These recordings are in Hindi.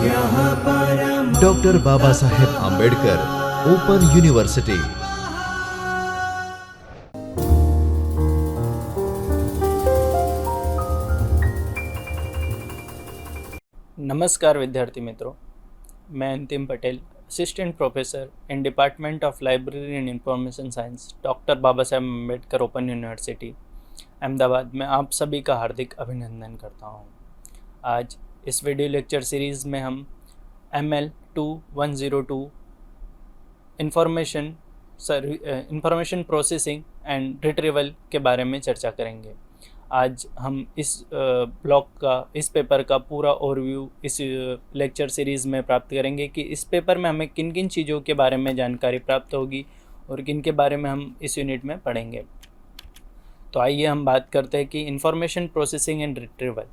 Doctor Baba Saheb Ambedkar open university. नमस्कार विद्यार्थी मित्रों, मैं Antim Patel, assistant professor in department of library and information science, doctor Baba Saheb Ambedkar open university Ahmedabad में आप सभी का हार्दिक अभिनंदन करता हूं। आज इस वीडियो लेक्चर सीरीज़ में हम ML 2102 information processing and retrieval के बारे में चर्चा करेंगे। आज हम इस पेपर का पूरा ओवरव्यू इस लेक्चर सीरीज़ में प्राप्त करेंगे कि इस पेपर में हमें किन किन चीज़ों के बारे में जानकारी प्राप्त होगी और किन के बारे में हम इस यूनिट में पढ़ेंगे। तो आइए हम बात करते हैं कि इंफॉर्मेशन प्रोसेसिंग एंड रिट्रीवल।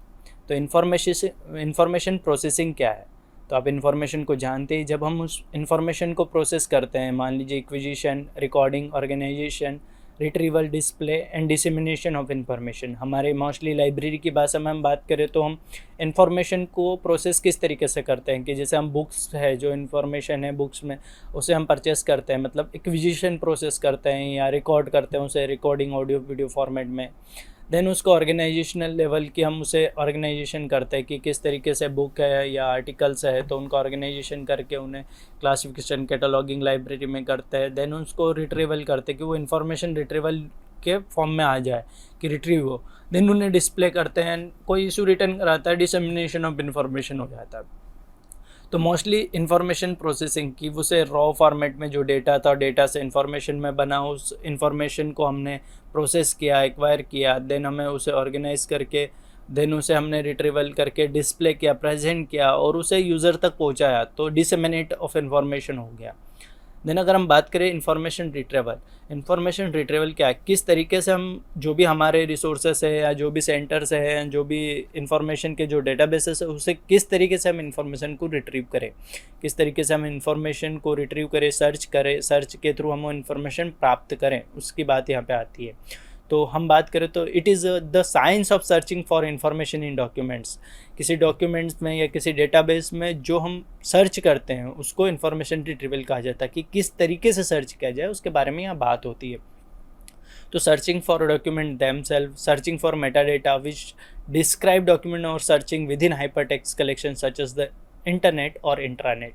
तो इंफॉर्मेशन प्रोसेसिंग क्या है? तो आप इन्फॉर्मेशन को जानते ही, जब हम उस इन्फॉर्मेशन को प्रोसेस करते हैं, मान लीजिए acquisition, recording, organisation, retrieval, display and dissemination of information. हमारे मोस्टली लाइब्रेरी की भाषा में हम बात करें तो हम इन्फॉर्मेशन को प्रोसेस किस तरीके से करते हैं कि जैसे हम बुक्स है, जो इन्फॉर्मेशन है बुक्स में, उसे हम परचेस करते हैं, मतलब एक्विजिशन प्रोसेस करते हैं या रिकॉर्ड करते हैं उसे रिकॉर्डिंग ऑडियो वीडियो फॉर्मेट में। देन उसको ऑर्गेनाइजेशनल लेवल की हम उसे ऑर्गेनाइजेशन करते हैं कि किस तरीके से बुक है या आर्टिकल्स है तो उनको ऑर्गेनाइजेशन करके उन्हें क्लासिफिकेशन, कैटलॉगिंग लाइब्रेरी में करते हैं। देन उसको रिट्रीवल करते हैं कि वो इन्फॉर्मेशन रिट्रीवल के फॉर्म में आ जाए कि रिट्रीव हो। देन उन्हें डिस्प्ले करते हैं, कोई इशू रिटर्न कराता है, डिसेमिनेशन ऑफ इन्फॉर्मेशन हो जाता है। तो मोस्टली इन्फॉर्मेशन प्रोसेसिंग की उसे रॉ फॉर्मेट में जो डेटा था, डेटा से इन्फॉर्मेशन में बना, उस इन्फॉर्मेशन को हमने प्रोसेस किया, एक्वायर किया, देन हमें उसे ऑर्गेनाइज करके, देन उसे हमने रिट्रीवल करके डिस्प्ले किया, प्रेजेंट किया और उसे यूज़र तक पहुंचाया, तो डिसेमिनेट ऑफ इन्फॉर्मेशन हो गया। देन अगर हम बात करें इन्फॉर्मेशन रिट्रीवल क्या है, किस तरीके से हम जो भी हमारे रिसोर्सेस है या जो भी सेंटर्स है, जो भी इन्फॉर्मेशन के जो डेटाबेसेस है, उसे किस तरीके से हम इन्फॉर्मेशन को रिट्रीव करें, किस तरीके से हम इन्फॉर्मेशन को रिट्रीव करें, सर्च के थ्रू हम वो इन्फॉर्मेशन प्राप्त करें, उसकी बात यहाँ पे आती है। तो हम बात करें तो it is the science of searching for information in documents. किसी डॉक्यूमेंट्स में या किसी डेटाबेस में जो हम सर्च करते हैं उसको इन्फॉर्मेशन रिट्रीवल कहा जाता है कि किस तरीके से सर्च किया जाए, उसके बारे में यहाँ बात होती है। तो searching for document themselves, searching for metadata which describe document और searching within hypertext collection such as the internet और इंट्रानेट,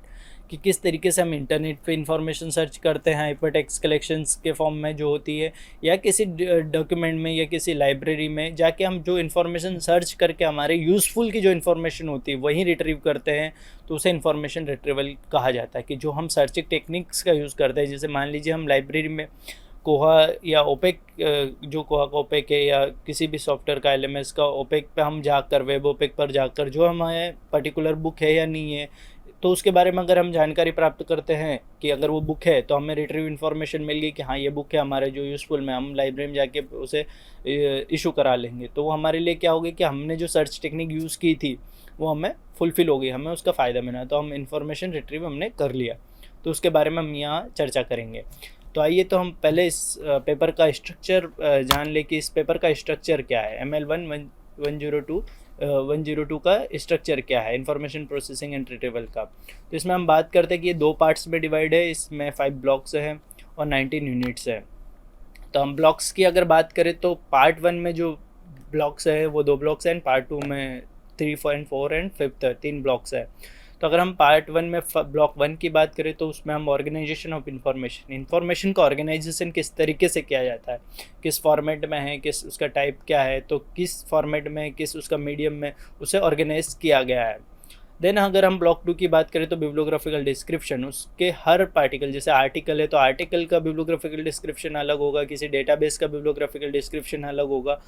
कि किस तरीके से हम इंटरनेट पे इंफॉर्मेशन सर्च करते हैं हाइपरटेक्स्ट कलेक्शंस के फॉर्म में जो होती है, या किसी डॉक्यूमेंट में या किसी लाइब्रेरी में जाके हम जो इन्फॉर्मेशन सर्च करके हमारे यूज़फुल की जो इन्फॉर्मेशन होती है वहीं रिट्रीव करते हैं, तो उसे इन्फॉर्मेशन रिट्रीवल कहा जाता है। कि जो हम सर्चिंग टेक्निक्स का यूज़ करते हैं, जैसे मान लीजिए हम लाइब्रेरी में कोहा या ओपेक, जो कोहा का ओपेक है या किसी भी सॉफ्टवेयर का LMS का ओपेक पे हम जाकर, वेब ओपेक पर जाकर जो हमारे पर्टिकुलर बुक है या नहीं है, तो उसके बारे में अगर हम जानकारी प्राप्त करते हैं कि अगर वो बुक है तो हमें रिट्रीव इन्फॉर्मेशन मिल गई कि हाँ ये बुक है हमारे जो यूज़फुल में, हम लाइब्रेरी में जाके उसे इशू करा लेंगे, तो वो हमारे लिए क्या होगी कि हमने जो सर्च टेक्निक यूज़ की थी वो हमें फुलफ़िल हो गई, हमें उसका फ़ायदा मिला, तो हम इन्फॉर्मेशन रिट्रीव हमने कर लिया। तो उसके बारे में हम यहाँ चर्चा करेंगे। तो आइए तो हम पहले इस पेपर का स्ट्रक्चर जान ले कि इस पेपर का स्ट्रक्चर क्या है। ML 102 का स्ट्रक्चर क्या है इंफॉर्मेशन प्रोसेसिंग एंड रिट्रीवल का। तो इसमें हम बात करते हैं कि ये 2 पार्ट्स में डिवाइड है, इसमें 5 ब्लॉक्स हैं और 19 यूनिट्स है। तो हम ब्लॉक्स की अगर बात करें तो पार्ट 1 में जो ब्लॉक्स है वो 2 ब्लॉक्स हैं, पार्ट 2 में 3.4 एंड 5th 3 ब्लॉक्स है। तो अगर हम पार्ट 1 में ब्लॉक 1 की बात करें तो उसमें हम ऑर्गेनाइजेशन ऑफ इन्फॉर्मेशन का ऑर्गेनाइजेशन किस तरीके से किया जाता है, किस फॉर्मेट में है, किस उसका टाइप क्या है, तो किस फॉर्मेट में, किस उसका मीडियम में उसे ऑर्गेनाइज किया गया है। देन अगर हम ब्लॉक 2 की बात करें तो बिब्लियोग्राफिकल डिस्क्रिप्शन, उसके हर पार्टिकल, जैसे आर्टिकल है तो आर्टिकल का बिब्लियोग्राफिकल डिस्क्रिप्शन अलग होगा, किसी डेटाबेस का बिब्लियोग्राफिकल डिस्क्रिप्शन अलग होगा,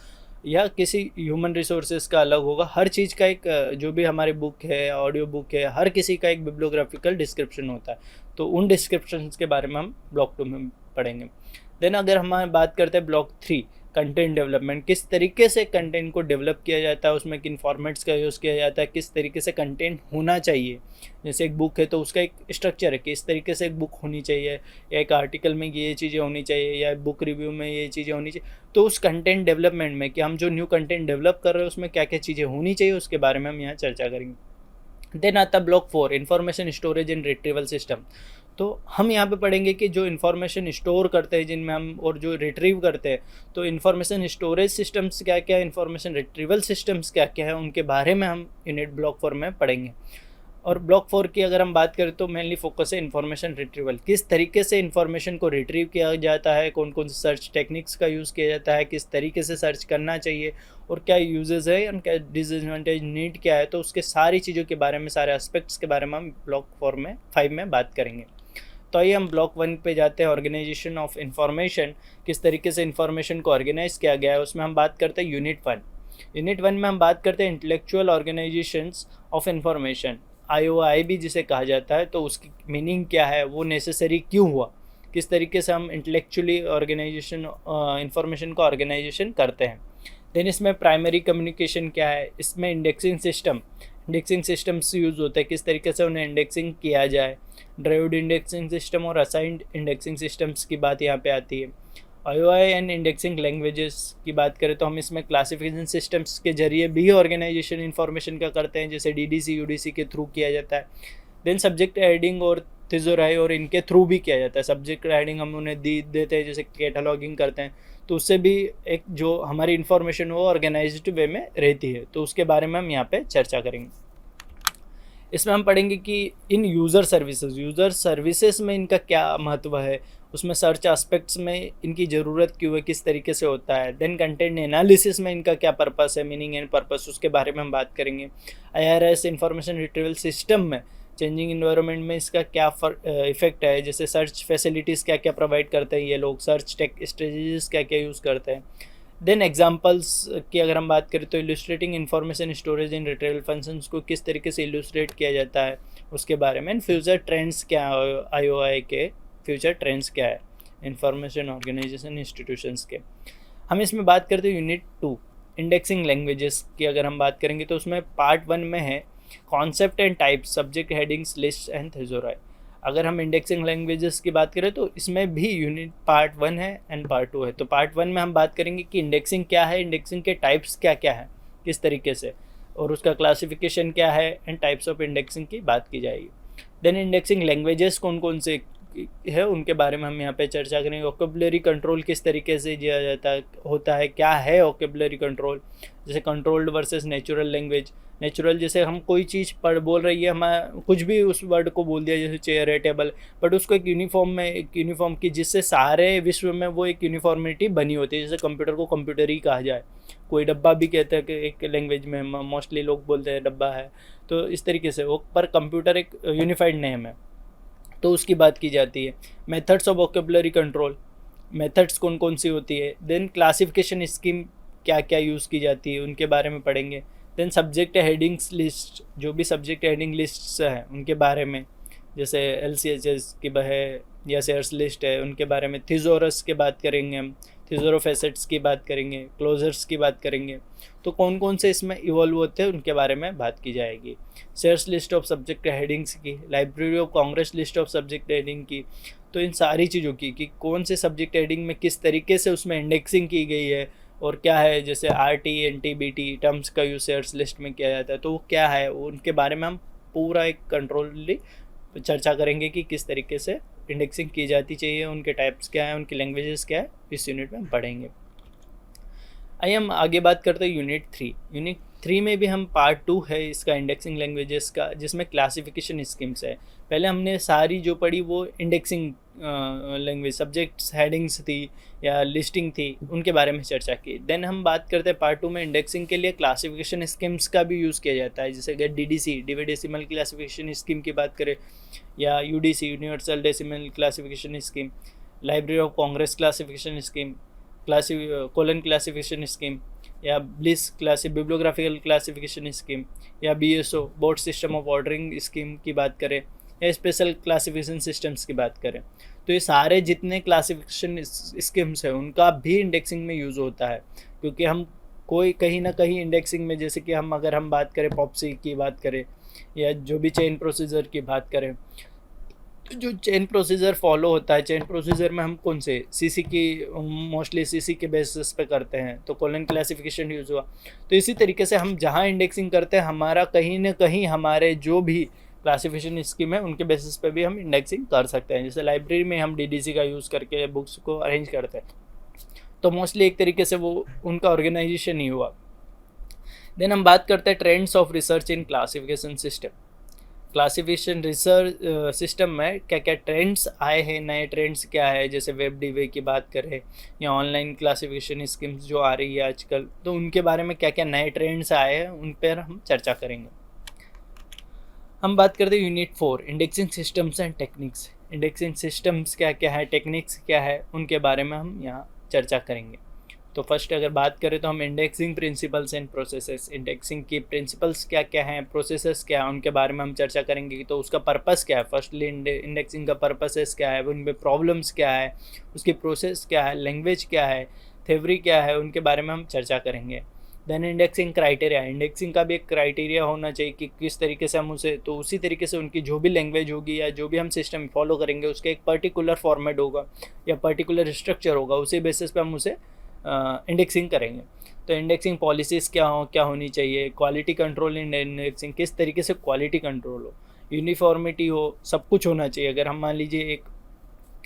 या किसी ह्यूमन रिसोर्सेज का अलग होगा। हर चीज़ का एक, जो भी हमारी बुक है, ऑडियो बुक है, हर किसी का एक बिब्लियोग्राफिकल डिस्क्रिप्शन होता है। तो उन डिस्क्रिप्शन के बारे में हम ब्लॉक 2 में पढ़ेंगे। देन अगर हम बात करते हैं ब्लॉक 3, कंटेंट डेवलपमेंट, किस तरीके से कंटेंट को डेवलप किया जाता है, उसमें किन फॉर्मेट्स का यूज़ किया जाता है, किस तरीके से कंटेंट होना चाहिए। जैसे एक बुक है तो उसका एक स्ट्रक्चर है कि इस तरीके से एक बुक होनी चाहिए, या एक आर्टिकल में ये चीज़ें होनी चाहिए, या बुक रिव्यू में ये चीज़ें होनी चाहिए। तो उस कंटेंट डेवलपमेंट में कि हम जो न्यू कंटेंट डेवलप कर रहे हैं उसमें क्या क्या चीज़ें होनी चाहिए, उसके बारे में हम यहाँ चर्चा करेंगे। देन आता block 4 information storage and retrieval system. तो हम यहाँ पे पढ़ेंगे कि जो इन्फॉर्मेशन स्टोर करते हैं जिनमें हम, और जो रिट्रीव करते हैं, तो इन्फॉर्मेशन स्टोरेज सिस्टम्स क्या क्या है, इन्फॉर्मेशन रिट्रीवल सिस्टम्स क्या क्या है, उनके बारे में हम यूनिट ब्लॉक 4 में पढ़ेंगे। और ब्लॉक 4 की अगर हम बात करें तो मेनली फोकस है इन्फॉर्मेशन रिट्रीवल, किस तरीके से इन्फॉर्मेशन को रिट्रीव किया जाता है, कौन कौन से सर्च टेक्निक्स का यूज़ किया जाता है, किस तरीके से सर्च करना चाहिए, और क्या यूजेस है, उनका डिसएडवांटेज, नीड क्या है, तो उसके सारी चीज़ों के बारे में, सारे एस्पेक्ट्स के बारे में हम ब्लॉक 5 में बात करेंगे। तो आइए हम ब्लॉक 1 पे जाते हैं, ऑर्गेनाइजेशन ऑफ इंफॉर्मेशन, किस तरीके से इंफॉर्मेशन को ऑर्गेनाइज किया गया है, उसमें हम बात करते हैं यूनिट 1। यूनिट 1 में हम बात करते हैं intellectual organisations of information, IOI भी जिसे कहा जाता है, तो उसकी मीनिंग क्या है, वो नेसेसरी क्यों हुआ, किस तरीके से हम इंटेलेक्चुअली ऑर्गेनाइजेशन इंफॉर्मेशन को ऑर्गेनाइजेशन करते हैं। देन इसमें प्राइमरी कम्युनिकेशन क्या है, इसमें इंडेक्सिंग सिस्टम्स यूज़ होते हैं, किस तरीके से उन्हें इंडेक्सिंग किया जाए। ड्राइव्ड इंडेक्सिंग सिस्टम और असाइंड इंडेक्सिंग सिस्टम्स की बात यहाँ पे आती है। IOI एंड इंडेक्सिंग लैंग्वेजेस की बात करें तो हम इसमें क्लासिफिकेशन सिस्टम्स के जरिए भी ऑर्गेनाइजेशन इन्फॉर्मेशन का करते हैं, जैसे DDC UDC के थ्रू किया जाता है। देन सब्जेक्ट हेडिंग और थिजोराई, और इनके थ्रू भी किया जाता है। सब्जेक्ट हेडिंग हम उन्हें देते हैं, जैसे कैटलॉगिंग करते हैं, तो उससे भी एक जो हमारी इन्फॉर्मेशन वो ऑर्गेनाइज्ड वे में रहती है, तो उसके बारे में हम यहाँ पे चर्चा करेंगे। इसमें हम पढ़ेंगे कि इन यूज़र सर्विसेज में इनका क्या महत्व है, उसमें सर्च एस्पेक्ट्स में इनकी ज़रूरत क्यों है, किस तरीके से होता है। देन कंटेंट एनालिसिस में इनका क्या पर्पस है, मीनिंग एंड पर्पस, उसके बारे में हम बात करेंगे। IRS इंफॉर्मेशन रिट्रीवल सिस्टम में चेंजिंग इन्वायरमेंट में इसका क्या इफेक्ट है, जैसे सर्च फैसिलिटीज़ क्या क्या प्रोवाइड करते हैं ये लोग, सर्च टेक स्ट्रेटजीज क्या क्या यूज़ करते हैं। देन एग्जांपल्स की अगर हम बात करें तो इलस्ट्रेटिंग इंफॉर्मेशन स्टोरेज इन रिट्रीवल फंक्शंस को किस तरीके से इलस्ट्रेट किया जाता है, उसके बारे में। फ्यूचर ट्रेंड्स क्या है, IOI के फ्यूचर ट्रेंड्स क्या है, इंफॉर्मेशन ऑर्गेनाइजेशन इंस्टीट्यूशंस के। हम इसमें बात करते हैं यूनिट 2 इंडेक्सिंग लैंग्वेजेस की अगर हम बात करेंगे तो उसमें पार्ट 1 में है concept and types, subject headings, list and thesauri. अगर हम इंडेक्सिंग लैंग्वेजेस की बात करें तो इसमें भी यूनिट पार्ट 1 है एंड पार्ट 2 है। तो पार्ट 1 में हम बात करेंगे कि इंडेक्सिंग क्या है, इंडेक्सिंग के टाइप्स क्या क्या है, किस तरीके से, और उसका क्लासिफिकेशन क्या है, एंड टाइप्स ऑफ इंडेक्सिंग की बात की जाएगी। देन इंडेक्सिंग लैंग्वेजेस कौन कौन से है उनके बारे में हम यहाँ पे चर्चा करेंगे। वोकेबुलरी कंट्रोल किस तरीके से किया जाता है, होता है, क्या है वोकेबुलरी कंट्रोल, जैसे controlled versus natural language. Natural जैसे हम कोई चीज़ पढ़ बोल रही है, हम कुछ भी उस वर्ड को बोल दिया, जैसे चेयर है, टेबल, बट उसको एक यूनिफॉर्म की, जिससे सारे विश्व में वो एक यूनिफॉर्मिटी बनी होती है। जैसे कंप्यूटर को कंप्यूटर ही कहा जाए, कोई डब्बा भी कहते हैं कि एक लैंग्वेज में, मोस्टली लोग बोलते हैं डब्बा है, तो इस तरीके से वो, पर कंप्यूटर एक यूनिफाइड नेम है, तो उसकी बात की जाती है। Methods of vocabulary control, methods कौन कौन सी होती है। देन क्लासिफिकेशन स्कीम क्या क्या यूज़ की जाती है, उनके बारे में पढ़ेंगे। देन सब्जेक्ट हेडिंग्स लिस्ट, जो भी सब्जेक्ट हेडिंग लिस्ट्स हैं उनके बारे में, जैसे LCHS की है या सेयर्स लिस्ट है, उनके बारे में। थिजोरस की बात करेंगे हम, थिजोरोफेसेट्स की बात करेंगे, क्लोजर्स की बात करेंगे, तो कौन कौन से इसमें इवॉल्व होते हैं उनके बारे में बात की जाएगी। Sears list of subject headings की, library of Congress list of subject heading की, तो इन सारी चीज़ों की कि कौन से सब्जेक्ट हेडिंग में किस तरीके से उसमें इंडेक्सिंग की गई है, और क्या है, जैसे RT NT BT टर्म्स का यूज सेयर्स लिस्ट में किया जाता है, तो वो क्या है, उनके बारे में हम पूरा एक कंट्रोलली चर्चा करेंगे कि किस तरीके से इंडेक्सिंग की जाती चाहिए, उनके टाइप्स क्या है, उनकी लैंग्वेजेस क्या है, इस यूनिट में हम पढ़ेंगे। आइए हम आगे बात करते हैं यूनिट 3 में भी हम पार्ट 2 है इसका, इंडेक्सिंग लैंग्वेजेस का, जिसमें क्लासिफिकेशन स्कीम्स है। पहले हमने सारी जो पढ़ी वो इंडेक्सिंग लैंग्वेज, सब्जेक्ट्स हेडिंग्स थी या लिस्टिंग थी, उनके बारे में चर्चा की। देन हम बात करते हैं पार्ट 2 में इंडेक्सिंग के लिए क्लासिफिकेशन स्कीम्स का भी यूज़ किया जाता है, जैसे अगर DDC डिविड डेसिमल क्लासिफिकेशन स्कीम की बात करें, या UDC universal decimal classification scheme, library of Congress classification scheme, colon classification scheme, या ब्लिस बिब्लियोग्राफिकल क्लासिफिकेशन स्कीम, या BSO board system of ordering scheme की बात करें, या स्पेशल क्लासिफिकेशन सिस्टम्स की बात करें, तो ये सारे जितने क्लासिफिकेशन स्कीम्स हैं उनका भी इंडेक्सिंग में यूज़ होता है। क्योंकि हम कोई कहीं ना कहीं इंडेक्सिंग में, जैसे कि अगर हम बात करें POPSI की बात करें, या जो भी चेन प्रोसीजर की बात करें, जो चेन प्रोसीजर फॉलो होता है, चेन प्रोसीजर में हम कौन से सीसी की मोस्टली सीसी के बेसिस पे करते हैं, तो कॉलन क्लासिफिकेशन यूज़ हुआ। तो इसी तरीके से हम जहाँ इंडेक्सिंग करते हैं हमारा कहीं ना कहीं हमारे जो भी क्लासिफिकेशन स्कीम है उनके बेसिस पे भी हम इंडेक्सिंग कर सकते हैं। जैसे लाइब्रेरी में हम डीडीसी का यूज़ करके बुक्स को अरेंज करते हैं, तो मोस्टली एक तरीके से वो उनका ऑर्गेनाइजेशन ही हुआ। देन हम बात करते हैं trends of research in classification system. Classification research system में क्या क्या ट्रेंड्स आए हैं, नए ट्रेंड्स क्या है, जैसे वेब डीवे की बात करें या ऑनलाइन क्लासिफिकेशन स्कीम्स जो आ रही है आजकल, तो उनके बारे में क्या क्या नए ट्रेंड्स आए हैं उन पर हम चर्चा करेंगे। हम बात करते हैं unit 4 indexing systems and techniques. Indexing systems क्या क्या है, टेक्निक्स क्या है, उनके बारे में हम यहाँ चर्चा करेंगे। तो फर्स्ट अगर बात करें तो हम indexing principles and processes, indexing की प्रिंसिपल्स क्या क्या हैं, प्रोसेसेस क्या है, उनके बारे में हम चर्चा करेंगे। तो उसका पर्पस क्या है, फर्स्टली इंडेक्सिंग का पर्पसेस क्या है, उनमें प्रॉब्लम्स क्या है, उसकी प्रोसेस क्या है, लैंग्वेज क्या है, थ्योरी क्या है, उनके बारे में हम चर्चा करेंगे। देन इंडेक्सिंग क्राइटेरिया, इंडेक्सिंग का भी एक क्राइटेरिया होना चाहिए कि किस तरीके से हम उसे, तो उसी तरीके से उनकी जो भी लैंग्वेज होगी या जो भी हम सिस्टम फॉलो करेंगे उसका एक पर्टिकुलर फॉर्मेट होगा या पर्टिकुलर स्ट्रक्चर होगा, उसी बेसिस पे हम उसे इंडेक्सिंग करेंगे। तो इंडेक्सिंग पॉलिसीज़ क्या होनी चाहिए, क्वालिटी कंट्रोल इन इंडेक्सिंग, किस तरीके से क्वालिटी कंट्रोल हो, यूनिफॉर्मिटी हो, सब कुछ होना चाहिए। अगर हम मान लीजिए एक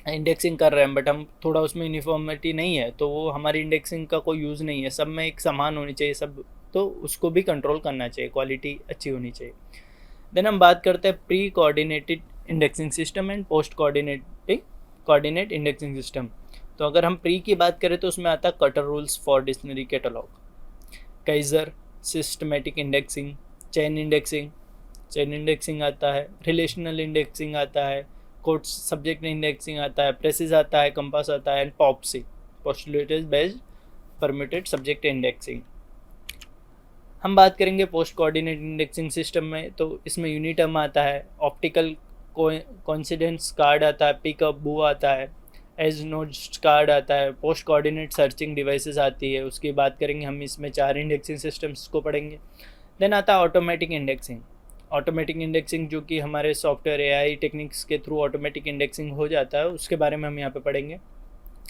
इंडेक्सिंग कर रहे हैं बट हम थोड़ा उसमें यूनिफॉर्मिटी नहीं है तो वो हमारी इंडेक्सिंग का कोई यूज़ नहीं है। सब में एक समान होनी चाहिए सब, तो उसको भी कंट्रोल करना चाहिए, क्वालिटी अच्छी होनी चाहिए। देन हम बात करते हैं pre coordinated indexing system and post coordinate indexing system. तो अगर हम प्री की बात करें तो उसमें आता है cutter rules for dictionary catalogue, Kaizer, systematic indexing, chain indexing आता है, रिलेशनल इंडेक्सिंग आता है, कोट्स सब्जेक्ट इंडेक्सिंग आता है, प्रेसिस आता है, कंपास आता है, and POPSI, postulated based permuted subject indexing. हम बात करेंगे पोस्ट कोऑर्डिनेट इंडेक्सिंग सिस्टम में, तो इसमें यूनिटर्म आता है, ऑप्टिकल कोइंसिडेंस कार्ड आता है, पिकअप बू आता है, एज नोट्स कार्ड आता है, पोस्ट कोऑर्डिनेट सर्चिंग डिवाइसेस आती है, उसकी बात करेंगे हम। इसमें 4 इंडेक्सिंग सिस्टम्स को पढ़ेंगे। देन आता है ऑटोमेटिक इंडेक्सिंग जो कि हमारे सॉफ्टवेयर एआई टेक्निक्स के थ्रू ऑटोमेटिक इंडेक्सिंग हो जाता है, उसके बारे में हम यहाँ पे पढ़ेंगे।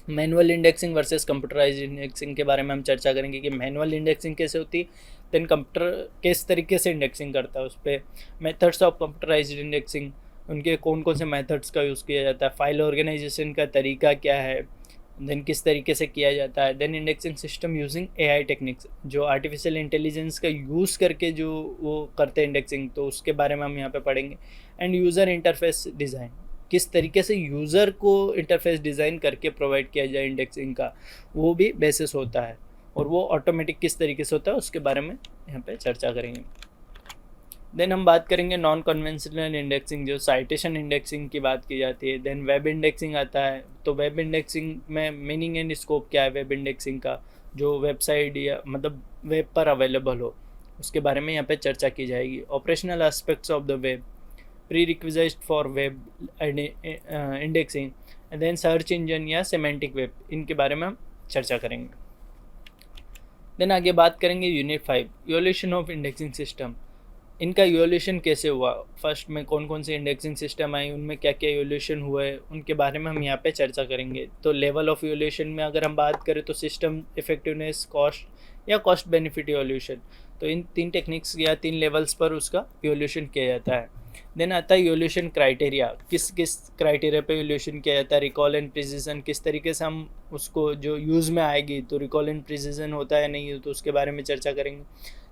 Manual indexing versus computerised indexing के बारे में हम चर्चा करेंगे कि मैनुअल इंडेक्सिंग कैसे होती है, देन कंप्यूटर किस तरीके से इंडेक्सिंग करता है, उस पर मेथड्स ऑफ कंप्यूटराइज्ड इंडेक्सिंग, उनके कौन कौन से मेथड्स का यूज़ किया जाता है, फाइल ऑर्गेनाइजेशन का तरीका क्या है, देन किस तरीके से किया जाता है। Then indexing system using AI techniques, जो आर्टिफिशियल इंटेलिजेंस का यूज़ करके जो वो करते हैं इंडेक्सिंग, तो उसके बारे में हम यहाँ पे पढ़ेंगे। एंड यूज़र इंटरफेस डिज़ाइन, किस तरीके से यूज़र को इंटरफेस डिज़ाइन करके प्रोवाइड किया जाए इंडेक्सिंग का, वो भी बेसिस होता है, और वो ऑटोमेटिक किस तरीके से होता है उसके बारे में यहाँ पे चर्चा करेंगे। देन हम बात करेंगे नॉन कन्वेंशनल इंडेक्सिंग, जो साइटेशन इंडेक्सिंग की बात की जाती है। देन वेब इंडेक्सिंग आता है, तो वेब इंडेक्सिंग में मीनिंग एंड स्कोप क्या है वेब इंडेक्सिंग का, जो वेबसाइट या मतलब वेब पर अवेलेबल हो, उसके बारे में यहाँ पे चर्चा की जाएगी। Operational aspects of the web, prerequisite for web indexing, then search engine या सेमेंटिक वेब, इनके बारे में हम चर्चा करेंगे। देन आगे बात करेंगे unit 5 evolution of indexing system, इनका इवोल्यूशन कैसे हुआ, फर्स्ट में कौन कौन से इंडेक्सिंग सिस्टम आए, उनमें क्या क्या इवोल्यूशन हुआ है, उनके बारे में हम यहाँ पे चर्चा करेंगे। तो लेवल ऑफ इवोल्यूशन में अगर हम बात करें तो सिस्टम इफेक्टिवनेस, कॉस्ट या कॉस्ट बेनिफिट इवोल्यूशन, तो इन 3 टेक्निक्स या 3 लेवल्स पर उसका इवोल्यूशन किया जाता है। देन आता है इवोल्यूशन क्राइटेरिया, किस किस क्राइटेरिया पे इवोल्यूशन किया जाता है, रिकॉल एंड प्रिसिजन, किस तरीके से हम उसको जो यूज़ में आएगी तो रिकॉल एंड प्रिसिजन होता है नहीं, तो उसके बारे में चर्चा करेंगे।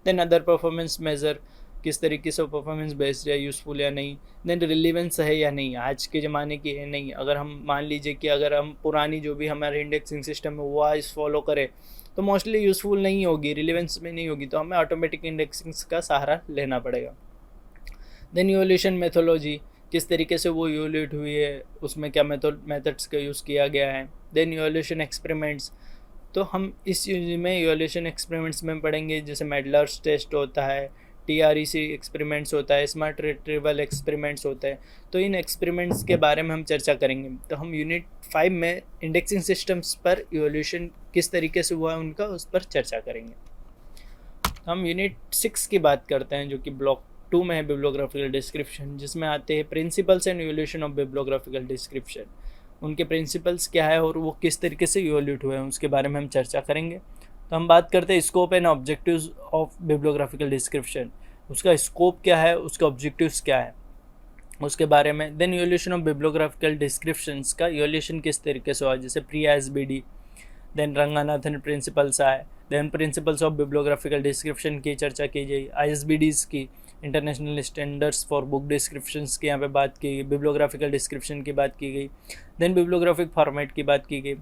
देन अदर परफॉर्मेंस मेजर, किस तरीके से परफॉर्मेंस बेस्ड है, यूज़फुल या नहीं। देन रिलीवेंस है या नहीं, आज के ज़माने की है नहीं। अगर हम मान लीजिए कि अगर हम पुरानी जो भी हमारे इंडेक्सिंग सिस्टम है वो आज फॉलो करें तो मोस्टली यूज़फुल नहीं होगी, रिलीवेंस में नहीं होगी, तो हमें ऑटोमेटिक इंडेक्सिंग का सहारा लेना पड़ेगा। देन इवोल्यूशन मेथोलॉजी, किस तरीके से वो इवोल्यूट हुई है, उसमें क्या मेथड्स का यूज़ किया गया है। देन इवोल्यूशन एक्सपेरिमेंट्स, तो हम इस में इवोल्यूशन एक्सपेरिमेंट्स में पढ़ेंगे, जैसे मेडलर्स टेस्ट होता है, TREC एक्सपेरिमेंट्स होता है, स्मार्ट रिट्रीवल एक्सपेरिमेंट्स होता है, तो इन एक्सपेरिमेंट्स के बारे में हम चर्चा करेंगे। तो हम यूनिट 5 में इंडेक्सिंग सिस्टम्स पर इवोल्यूशन किस तरीके से हुआ है उनका, उस पर चर्चा करेंगे। हम यूनिट 6 की बात करते हैं, जो कि ब्लॉक 2 में है बिब्लियोग्राफिकल डिस्क्रिप्शन, जिसमें आते हैं principles and evolution of bibliographical description. उनके प्रिंसिपल्स क्या है और वो किस तरीके से इवोल्यूट हुए हैं उसके बारे में हम चर्चा करेंगे। तो हम बात करते हैं scope and objectives of bibliographical description. उसका स्कोप क्या है, उसका ऑब्जेक्टिव्स क्या है उसके बारे में। Then evolution of bibliographical descriptions का इवोल्यूशन किस तरीके से हुआ, जैसे pre ISBD, then Ranganathan principles आए, then principles of bibliographical description की चर्चा की गई, ISBDs की, international standards for book descriptions की यहाँ पे बात की गई, बिब्लियोग्राफिकल डिस्क्रिप्शन की बात की गई, देन बिब्लियोग्राफिक फॉर्मेट की बात की गई,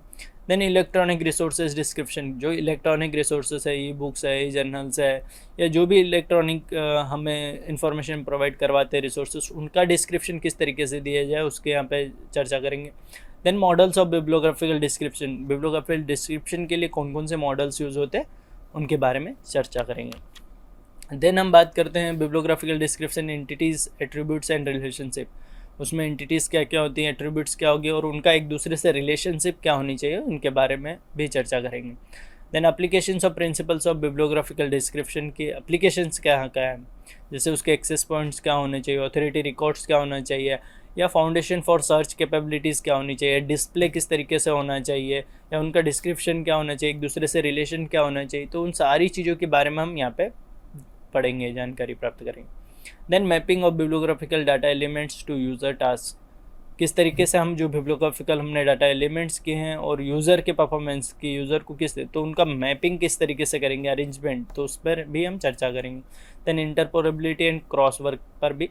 देन इलेक्ट्रॉनिक रिसोर्सेज डिस्क्रिप्शन, जो इलेक्ट्रॉनिक रिसोर्सेज है, ई बुक्स है, ई जर्नल्स है, या जो भी इलेक्ट्रॉनिक हमें इंफॉर्मेशन प्रोवाइड करवाते हैं रिसोर्सेज, उनका डिस्क्रिप्शन किस तरीके से दिया जाए उसके यहाँ पे चर्चा करेंगे। Then models of bibliographical description, bibliographical description के लिए कौन कौन से मॉडल्स यूज़ होते हैं उनके बारे में चर्चा करेंगे। देन हम बात करते हैं bibliographical description entities, attributes and relationship. उसमें एंटिटीज़ क्या क्या होती हैं, एट्रीब्यूट्स क्या होगी और उनका एक दूसरे से रिलेशनशिप क्या होनी चाहिए, उनके बारे में भी चर्चा करेंगे। Then applications of principles of bibliographical description के एप्लीकेशंस क्या है, जैसे उसके एक्सेस पॉइंट्स क्या होने चाहिए, ऑथोरिटी रिकॉर्ड्स क्या होना चाहिए, या फाउंडेशन फॉर सर्च कैपेबिलिटीज़ क्या होनी चाहिए, डिस्प्ले किस तरीके से होना चाहिए, या उनका डिस्क्रिप्शन क्या होना चाहिए, एक दूसरे से रिलेशन क्या होना चाहिए। तो उन सारी चीज़ों के बारे में हम यहाँ पे पढ़ेंगे, जानकारी प्राप्त करेंगे। Then mapping of bibliographical data elements to user task, किस तरीके से हम जो बिब्लियोग्राफिकल हमने डाटा एलिमेंट्स किए हैं और यूज़र के परफॉर्मेंस की, यूज़र को तो उनका मैपिंग किस तरीके से करेंगे, अरेंजमेंट, तो उस पर भी हम चर्चा करेंगे। Then interoperability and crosswalk पर भी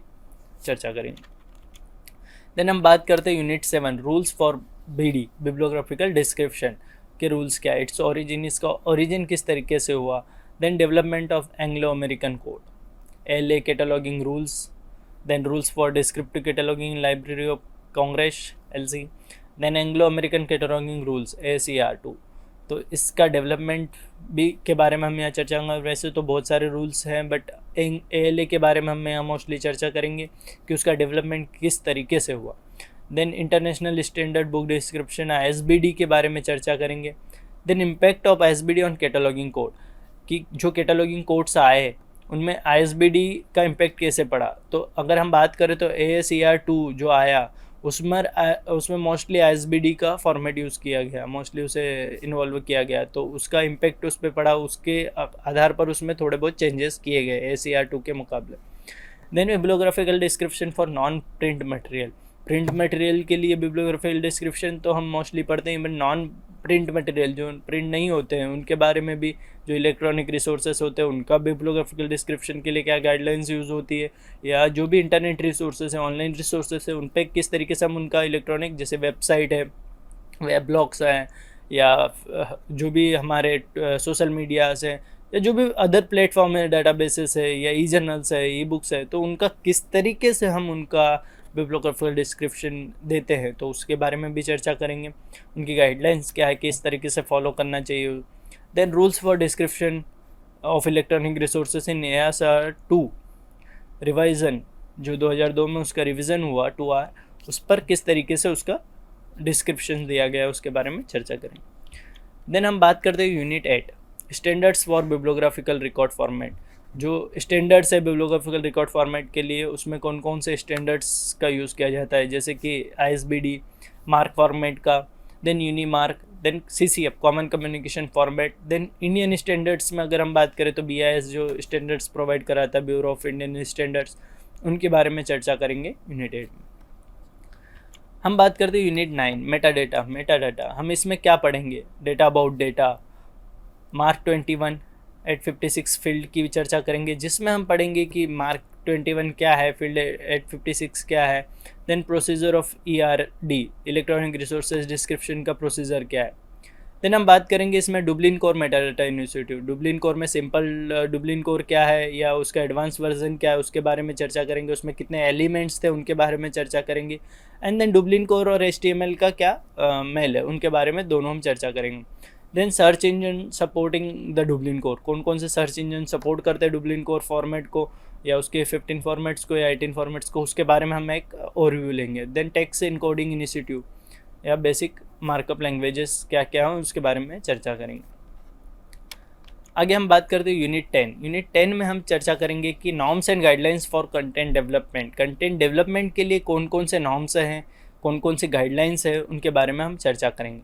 चर्चा करेंगे। देन हम बात करते हैं unit 7 rules for BD, bibliographical description के रूल्स क्या है, इट्स ओरिजिन, इसका ओरिजिन किस तरीके से हुआ। Then development of Anglo American code, LA cataloguing rules, then rules for descriptive cataloguing, library of Congress LC, then Anglo American cataloguing rules ACR2। तो इसका डेवलपमेंट भी के बारे में हम यहाँ चर्चा करेंगे। वैसे तो बहुत सारे रूल्स हैं बट ALA के बारे में हम यहाँ मोस्टली चर्चा करेंगे कि उसका डेवलपमेंट किस तरीके से हुआ। Then international standard book description ISBD के बारे में चर्चा करेंगे। Then impact of ISBD on cataloguing code, कि जो कैटलॉगिंग कोड्स आए उनमें ISBD का इम्पैक्ट कैसे पड़ा। तो अगर हम बात करें तो ACR2 जो आया उसमें मोस्टली ISBD का फॉर्मेट यूज़ किया गया, मोस्टली उसे इन्वॉल्व किया गया, तो उसका इम्पैक्ट उस पर पड़ा, उसके आधार पर उसमें थोड़े बहुत चेंजेस किए गए ACR2 के मुकाबले। Then bibliographical description for non print material, print material के लिए बिब्लियोग्राफिकल डिस्क्रिप्शन तो हम मोस्टली पढ़ते हैं, बट नॉन प्रिंट मटेरियल जो प्रिंट नहीं होते हैं उनके बारे में भी, जो इलेक्ट्रॉनिक रिसोर्सेस होते हैं उनका बिब्लियोग्राफिकल डिस्क्रिप्शन के लिए क्या गाइडलाइंस यूज़ होती है, या जो भी इंटरनेट रिसोर्सेस हैं, ऑनलाइन रिसोर्सेस हैं, उन पर किस तरीके से हम उनका इलेक्ट्रॉनिक, जैसे वेबसाइट है, वेब ब्लॉग्स हैं, या जो भी हमारे सोशल मीडियाज हैं, या जो भी अदर प्लेटफॉर्म है, डाटाबेसेस है, या ई जर्नल्स है, ई बुक्स है, तो उनका किस तरीके से हम उनका बिब्लियोग्राफिकल डिस्क्रिप्शन देते हैं, तो उसके बारे में भी चर्चा करेंगे। उनकी गाइडलाइंस क्या है, किस तरीके से फॉलो करना चाहिए। Then rules for description of electronic resources in ASR2 revision, जो 2002 में उसका रिवीजन हुआ 2R, उस पर किस तरीके से उसका डिस्क्रिप्शन दिया गया है उसके बारे में चर्चा करेंगे। देन हम बात करते हैं unit 8 standards for bibliographical record format, जो स्टैंडर्ड्स है बिब्लियोग्राफिकल रिकॉर्ड फॉर्मेट के लिए, उसमें कौन कौन से स्टैंडर्ड्स का यूज़ किया जाता है, जैसे कि ISBD मार्क फॉर्मेट का, then UNIMARC, then CCF common communication format. Then Indian standards में अगर हम बात करें तो BIS जो स्टैंडर्ड्स प्रोवाइड कराता है, ब्यूरो ऑफ इंडियन स्टैंडर्ड्स, उनके बारे में चर्चा करेंगे यूनिट 8 में। हम बात करते हैं यूनिट 9 मेटा डाटा। हम इसमें क्या पढ़ेंगे, data about data, mark 21 856 field की चर्चा करेंगे, जिसमें हम पढ़ेंगे कि मार्क 21 क्या है, फील्ड 856 क्या है, then procedure of ERD electronic resources description का प्रोसीजर क्या है। देन हम बात करेंगे इसमें Dublin core metadata initiative, Dublin core में सिंपल डुबलिन कोर क्या है या उसका एडवांस वर्जन क्या है उसके बारे में चर्चा करेंगे, उसमें कितने एलिमेंट्स थे उनके बारे में चर्चा करेंगे। एंड देन डुबलिन कोर और HTML का क्या मेल है उनके बारे में दोनों हम चर्चा करेंगे। Then search engine supporting the Dublin core, कौन कौन से सर्च इंजन सपोर्ट करते हैं डुबलिन कोर फॉर्मेट को या उसके 15 फॉर्मेट्स को या 18 फॉर्मेट्स को, उसके बारे में हम एक ओवरव्यू लेंगे। देन टेक्स्ट इनकोडिंग इनिशिएटिव या बेसिक मार्कअप लैंग्वेजेस क्या क्या हो उसके बारे में चर्चा करेंगे। आगे हम बात करते हैं यूनिट 10 में हम चर्चा करेंगे कि norms and guidelines for content development. Content development के लिए कौन कौन से नॉर्म्स हैं, कौन कौन से गाइडलाइंस हैं, उनके बारे में हम चर्चा करेंगे।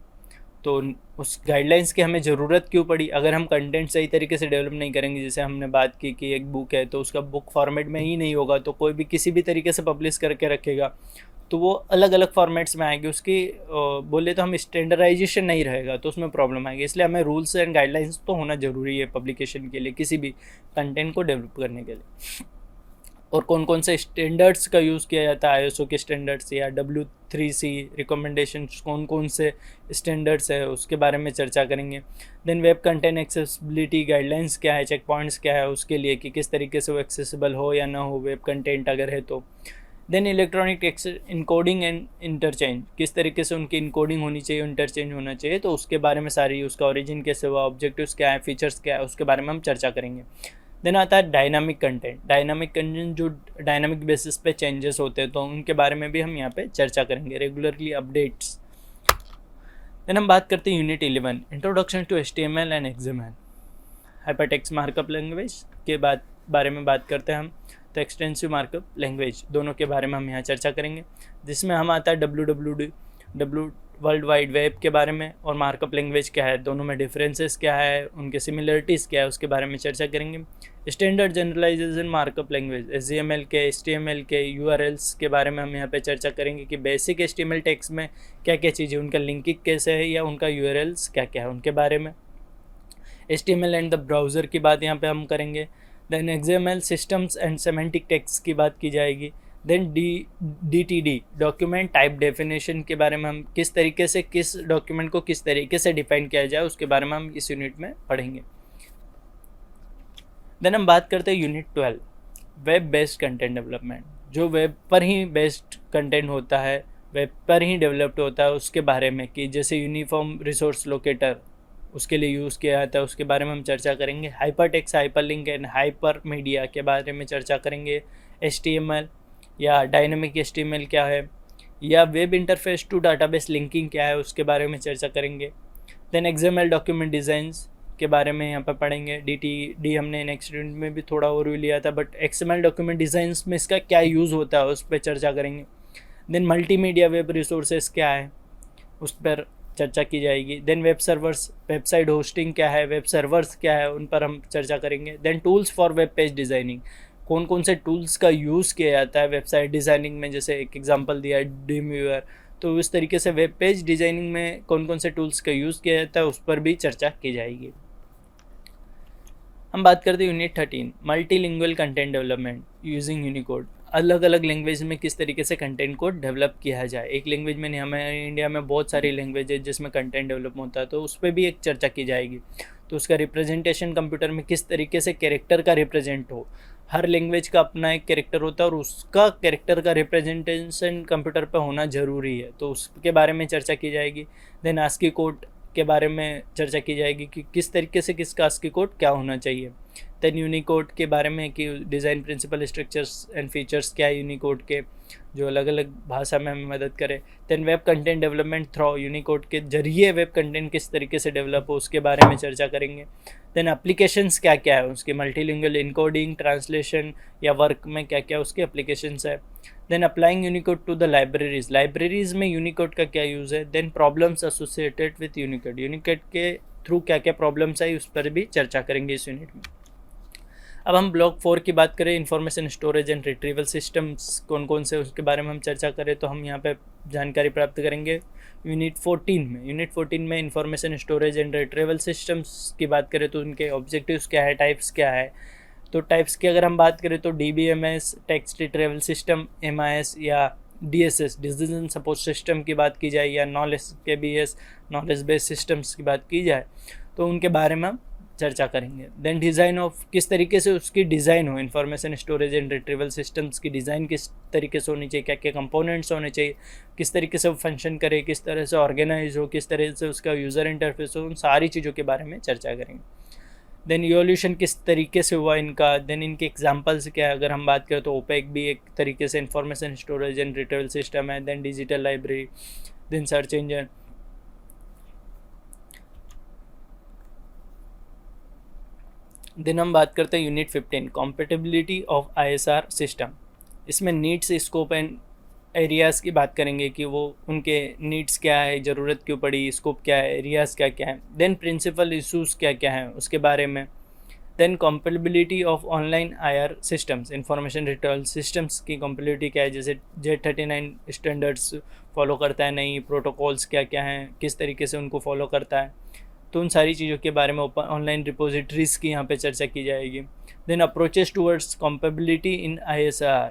तो उस गाइडलाइंस की हमें ज़रूरत क्यों पड़ी, अगर हम कंटेंट सही तरीके से डेवलप नहीं करेंगे, जैसे हमने बात की कि एक बुक है तो उसका बुक फॉर्मेट में ही नहीं होगा तो कोई भी किसी भी तरीके से पब्लिश करके रखेगा तो वो अलग अलग फॉर्मेट्स में आएगी, उसकी बोले तो हम स्टैंडर्डाइजेशन नहीं रहेगा तो उसमें प्रॉब्लम आएगी। इसलिए हमें रूल्स एंड गाइडलाइंस तो होना ज़रूरी है पब्लिकेशन के लिए, किसी भी कंटेंट को डेवलप करने के लिए। और कौन कौन से स्टैंडर्ड्स का यूज़ किया जाता है, ISO के स्टैंडर्ड्स या W3C रिकमेंडेशंस, कौन कौन से स्टैंडर्ड्स है उसके बारे में चर्चा करेंगे। Then web content accessibility guidelines क्या है, चेक पॉइंट्स क्या है उसके लिए कि किस तरीके से वो एक्सेसिबल हो या ना हो वेब कंटेंट अगर है तो। Then electronic encoding and interchange, किस तरीके से उनकी इनकोडिंग होनी चाहिए, इंटरचेंज होना चाहिए, तो उसके बारे में सारी, उसका ओरिजिन कैसे हुआ, ऑब्जेक्टिव्स क्या है, फीचर्स क्या है, उसके बारे में हम चर्चा करेंगे। देन आता है डायनामिक कंटेंट जो डायनामिक बेसिस पे चेंजेस होते हैं तो उनके बारे में भी हम यहाँ पे चर्चा करेंगे, रेगुलरली अपडेट्स। देन हम बात करते हैं unit 11 introduction to HTML and XML, hypertext markup language के बारे में बात करते हैं हम। तो एक्सटेंसिव मार्कअप लैंग्वेज दोनों के बारे में हम यहाँ चर्चा करेंगे, जिसमें हम आता है WWW वर्ल्ड वाइड वेब के बारे में, और मार्कअप लैंग्वेज क्या है, दोनों में डिफरेंसेस क्या है, उनके सिमिलरिटीज़ क्या है, उसके बारे में चर्चा करेंगे। Standard generalization markup language HTML के, HTML के URLs के बारे में हम यहाँ पे चर्चा करेंगे कि बेसिक HTML टेक्स्ट में क्या क्या चीज़ें, उनका लिंकिंग कैसे है या उनका URLs क्या क्या है उनके बारे में। HTML एंड द ब्राउज़र की बात यहाँ पे हम करेंगे। Then XML systems and semantic text की बात की जाएगी। Then DTD document type definition के बारे में हम किस तरीके से किस डॉक्यूमेंट को किस तरीके से डिफाइन किया जाए उसके बारे में हम इस यूनिट में पढ़ेंगे। देन हम बात करते हैं unit 12 web based content development, जो वेब पर ही बेस्ड कंटेंट होता है, वेब पर ही डेवलप्ड होता है, उसके बारे में कि जैसे यूनिफॉर्म रिसोर्स लोकेटर उसके लिए यूज़ किया जाता है उसके बारे में हम चर्चा करेंगे। Hypertext, hyperlink and hyper media के बारे में चर्चा करेंगे। HTML या डायनेमिक HTML क्या है, या web interface to database linking क्या है उसके बारे में चर्चा करेंगे। देन XML डॉक्यूमेंट डिज़ाइंस के बारे में यहाँ पर पढ़ेंगे। DTD हमने नेक्स्ट यूनिट में भी थोड़ा ओवरव्यू लिया था, बट XML डॉक्यूमेंट डिज़ाइंस में इसका क्या यूज़ होता है उस पर चर्चा करेंगे। देन मल्टीमीडिया वेब रिसोर्सेज क्या है उस पर चर्चा की जाएगी। Then web servers, website hosting क्या है, वेब सर्वर्स क्या है, उन पर हम चर्चा करेंगे। Then tools for web page designing, कौन कौन से टूल्स का यूज़ किया जाता है वेबसाइट डिज़ाइनिंग में, जैसे एक एग्जांपल दिया है Dreamweaver, तो इस तरीके से वेब पेज डिज़ाइनिंग में कौन कौन से टूल्स का यूज़ किया जाता है उस पर भी चर्चा की जाएगी। हम बात करते हैं unit 13 multilingual content development using Unicode, अलग अलग लैंग्वेज में किस तरीके से कंटेंट को डेवलप किया जाए। एक लैंग्वेज में नहीं, हमें इंडिया में बहुत सारी लैंग्वेज है जिसमें कंटेंट डेवलप होता है, तो उस पर भी एक चर्चा की जाएगी। तो उसका रिप्रेजेंटेशन कंप्यूटर में किस तरीके से कैरेक्टर का रिप्रेजेंट हो, हर लैंग्वेज का अपना एक कैरेक्टर होता है और उसका कैरेक्टर का रिप्रेजेंटेशन कंप्यूटर पर होना ज़रूरी है, तो उसके बारे में चर्चा की जाएगी। देन आस्की कोड के बारे में चर्चा की जाएगी कि किस तरीके से किसका आस्की कोड क्या होना चाहिए। देन यूनिकोड के बारे में कि design principle, structures and features क्या है यूनिकोड के, जो अलग अलग भाषा में हमें मदद करे। Then web content development through Unicode के जरिए वेब कंटेंट किस तरीके से डेवलप हो उसके बारे में चर्चा करेंगे। देन एप्लीकेशंस क्या क्या है उसके, मल्टीलिंगुअल इनकोडिंग, ट्रांसलेशन या वर्क में क्या क्या उसके एप्लीकेशंस है। Then applying Unicode to the libraries में यूनिकोड का क्या यूज़ है। Then problems associated with Unicode के थ्रू क्या क्या प्रॉब्लम्स आई उस पर भी चर्चा करेंगे इस यूनिट में। अब हम ब्लॉक 4 की बात करें, information storage and retrieval systems कौन कौन से उसके बारे में हम चर्चा करें, तो हम यहाँ पे जानकारी प्राप्त करेंगे यूनिट 14 में information storage and retrieval systems की बात करें तो उनके ऑब्जेक्टिव्स क्या है, टाइप्स क्या है। तो टाइप्स की अगर हम बात करें तो DBMS text retrieval system, MIS या DSS डिसीजन सपोर्ट सिस्टम की बात की जाए, या KBS नॉलेज बेस्ड सिस्टम्स की बात की जाए तो उनके बारे में हम चर्चा करेंगे। देन डिज़ाइन ऑफ, किस तरीके से उसकी डिज़ाइन हो, information storage and retrieval systems की डिज़ाइन किस तरीके से होनी चाहिए, क्या क्या कंपोनेंट्स होने चाहिए, किस तरीके से वो फंक्शन करे, किस तरह से ऑर्गेनाइज हो, किस तरह से उसका यूज़र इंटरफेस हो, उन सारी चीज़ों के बारे में चर्चा करेंगे। देन इवोल्यूशन किस तरीके से हुआ इनका, देन इनके एग्जांपल्स क्या है, अगर हम बात करें तो ओपेक भी एक तरीके से information storage and retrieval system है। Then digital library, then search engine, then हम बात करते हैं unit 15 compatibility of ISR system. इसमें नीड्स, स्कोप एंड एरियाज़ की बात करेंगे कि वो उनके नीड्स क्या है, ज़रूरत क्यों पड़ी, स्कोप क्या है, एरियाज़ क्या क्या है। देन प्रिंसिपल इशूज़ क्या क्या हैं उसके बारे में। Then compatibility of online IR systems, information retrieval systems की कॉम्पेटिबिलिटी क्या है, जैसे Z39 स्टैंडर्ड्स फॉलो करता है नहीं, प्रोटोकॉल्स क्या क्या हैं, किस तरीके से उनको फॉलो करता है। तो उन सारी चीज़ों के बारे में ओपन ऑनलाइन रिपोजिटरीज़ की यहाँ पे चर्चा की जाएगी। देन अप्रोचेस टूवर्ड्स कॉम्पेबिलिटी इन ISR,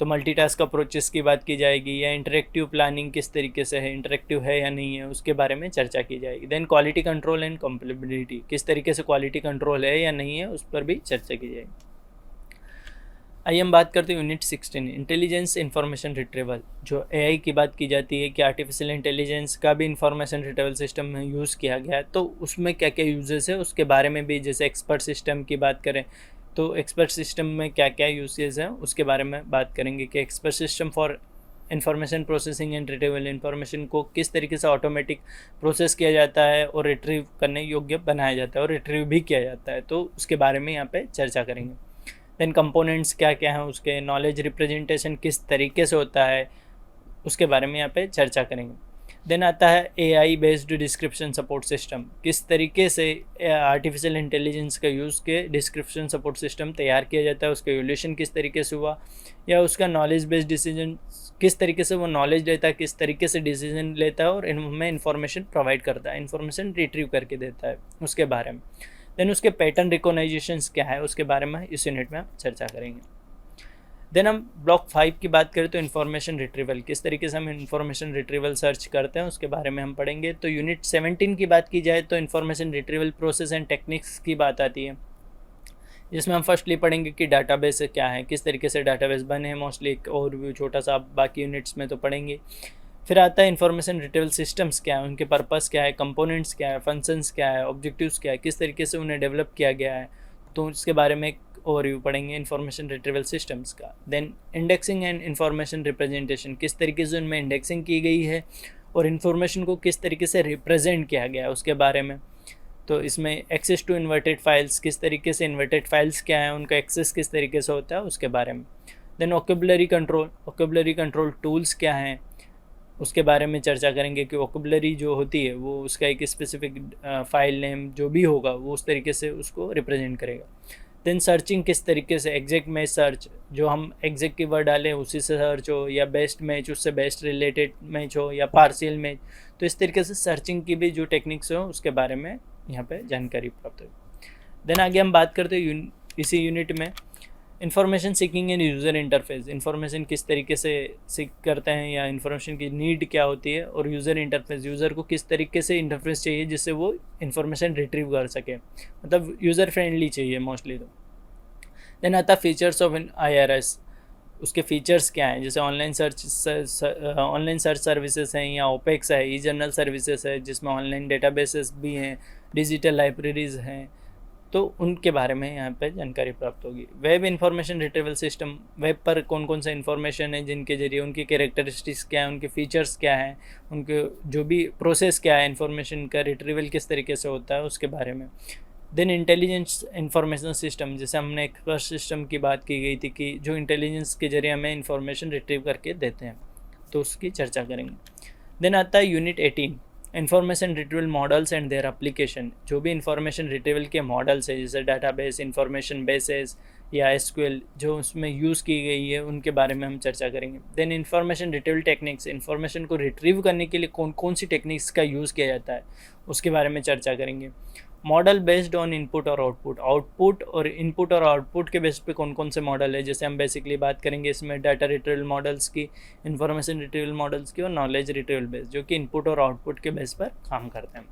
तो मल्टीटास्क अप्रोचेस की बात की जाएगी, या इंटरेक्टिव प्लानिंग किस तरीके से है, इंटरेक्टिव है या नहीं है, उसके बारे में चर्चा की जाएगी। Then quality control and compatibility, किस तरीके से क्वालिटी कंट्रोल है या नहीं है, उस पर भी चर्चा की जाएगी। आइए हम बात करते हैं यूनिट 16 इंटेलिजेंस इंफॉर्मेशन रिट्रीवल। जो AI की बात की जाती है कि आर्टिफिशियल इंटेलिजेंस का भी इंफॉर्मेशन रिट्रीवल सिस्टम में यूज़ किया गया है, तो उसमें क्या क्या यूजेस है उसके बारे में भी, जैसे एक्सपर्ट सिस्टम की बात करें तो एक्सपर्ट सिस्टम में क्या क्या यूजेस हैं उसके बारे में बात करेंगे कि expert system for information processing and retrieval, information को किस तरीके से ऑटोमेटिक प्रोसेस किया जाता है और रिट्रीव करने योग्य बनाया जाता है और रिट्रीव भी किया जाता है, तो उसके बारे में यहाँ पे चर्चा करेंगे। देन कंपोनेंट्स क्या क्या हैं उसके, नॉलेज रिप्रेजेंटेशन किस तरीके से होता है उसके बारे में यहाँ पे चर्चा करेंगे। देन आता है AI based description support system, किस तरीके से आर्टिफिशियल इंटेलिजेंस का यूज़ के डिस्क्रिप्शन सपोर्ट सिस्टम तैयार किया जाता है, उसका एवोल्यूशन किस तरीके से हुआ, या उसका नॉलेज बेस्ड डिसीजन किस तरीके से वो नॉलेज लेता है, किस तरीके से डिसीजन लेता है और हमें इन्फॉर्मेशन प्रोवाइड करता है, इन्फॉर्मेशन रिट्रीव करके देता है, उसके बारे में। देन उसके पैटर्न रिकॉग्नाइजेशंस क्या है उसके बारे में इस यूनिट में हम चर्चा करेंगे। देन हम ब्लॉक 5 की बात करें तो इन्फॉर्मेशन रिट्रीवल, किस तरीके से हम इन्फॉर्मेशन रिट्रीवल सर्च करते हैं उसके बारे में हम पढ़ेंगे। तो यूनिट 17 की बात की जाए तो information retrieval process and techniques की बात आती है, जिसमें हम फर्स्टली पढ़ेंगे कि डाटाबेस क्या है, किस तरीके से डाटाबेस बने हैं, मोस्टली एक ओवरव्यू छोटा सा, बाकी यूनिट्स में तो पढ़ेंगे। फिर आता है इन्फॉर्मेशन रिट्रीवल सिस्टम्स क्या है, उनके पर्पस क्या है, कंपोनेंट्स क्या है, फंक्शंस क्या है, ऑब्जेक्टिव्स क्या है, किस तरीके से उन्हें डेवलप किया गया है, तो उसके बारे में एक ओवरव्यू पढ़ेंगे इन्फॉर्मेशन रिट्रीवल सिस्टम्स का। Then indexing and information representation, किस तरीके से उनमें इंडेक्सिंग की गई है और इन्फॉर्मेशन को किस तरीके से रिप्रेजेंट किया गया है उसके बारे में। तो इसमें एक्सेस टू इन्वर्टेड फाइल्स, किस तरीके से इन्वर्टेड फाइल्स क्या है, उनका एक्सेस किस तरीके से होता है उसके बारे में। Then vocabulary control, vocabulary control tools क्या हैं उसके बारे में चर्चा करेंगे कि वोकेबुलरी जो होती है वो उसका एक स्पेसिफिक फाइल नेम जो भी होगा वो उस तरीके से उसको रिप्रेजेंट करेगा। देन सर्चिंग किस तरीके से, एग्जैक्ट मैच सर्च, जो हम एग्जैक्ट की वर्ड डालें उसी से सर्च हो, या बेस्ट मैच उससे बेस्ट रिलेटेड मैच हो, या पार्शियल मैच, तो इस तरीके से सर्चिंग की भी जो टेक्निक्स हो उसके बारे में यहाँ पे जानकारी प्राप्त हो। देन आगे हम बात करते हैं इसी यूनिट में information seeking end user interface, information किस तरीके से सीख करते हैं या इन्फॉर्मेशन की नीड क्या होती है, और यूज़र इंटरफेस, यूज़र को किस तरीके से इंटरफेस चाहिए जिससे वो इन्फॉर्मेशन रिट्रीव कर सके, मतलब यूज़र फ्रेंडली चाहिए मोस्टली। तो देन आता फीचर्स ऑफ IRS, उसके फीचर्स क्या हैं, जैसे ऑनलाइन सर्च सर्विसेज हैं, या ओपेक्स है, ई जर्नल सर्विसेज है जिसमें ऑनलाइन डेटाबेसेस भी हैं, डिजिटल लाइब्रेरीज़ हैं, तो उनके बारे में यहाँ पे जानकारी प्राप्त होगी। Web information retrieval system, web पर कौन कौन सा इन्फॉर्मेशन है जिनके जरिए उनकी कैरेक्टरिस्टिक्स क्या है, उनके फीचर्स क्या हैं, उनके जो भी प्रोसेस क्या है, इन्फॉर्मेशन का रिट्रीवल किस तरीके से होता है उसके बारे में। देन इंटेलिजेंस इंफॉर्मेशन सिस्टम, जैसे हमने एक फर्स्ट सिस्टम की बात की गई थी कि जो इंटेलिजेंस के जरिए हमें इंफॉर्मेशन रिट्रीव करके देते हैं, तो उसकी चर्चा करेंगे। देन आता है unit 18 information retrieval models and their application, जो भी इंफॉर्मेशन रिट्रीवल के मॉडल्स है जैसे डाटाबेस, इंफॉर्मेशन बेसेस या SQL जो उसमें यूज़ की गई है उनके बारे में हम चर्चा करेंगे। Then information retrieval techniques, information को रिट्रीव करने के लिए कौन कौन सी टेक्निक्स का यूज़ किया जाता है उसके बारे में चर्चा करेंगे। मॉडल बेस्ड ऑन इनपुट और आउटपुट, आउटपुट और इनपुट और आउटपुट के बेस पे कौन कौन से मॉडल है, जैसे हम बेसिकली बात करेंगे इसमें डाटा रिट्रीवल मॉडल्स की, इन्फॉर्मेशन रिट्रीवल मॉडल्स की और नॉलेज रिट्रीवल बेस, जो कि इनपुट और आउटपुट के बेस पर काम करते हैं।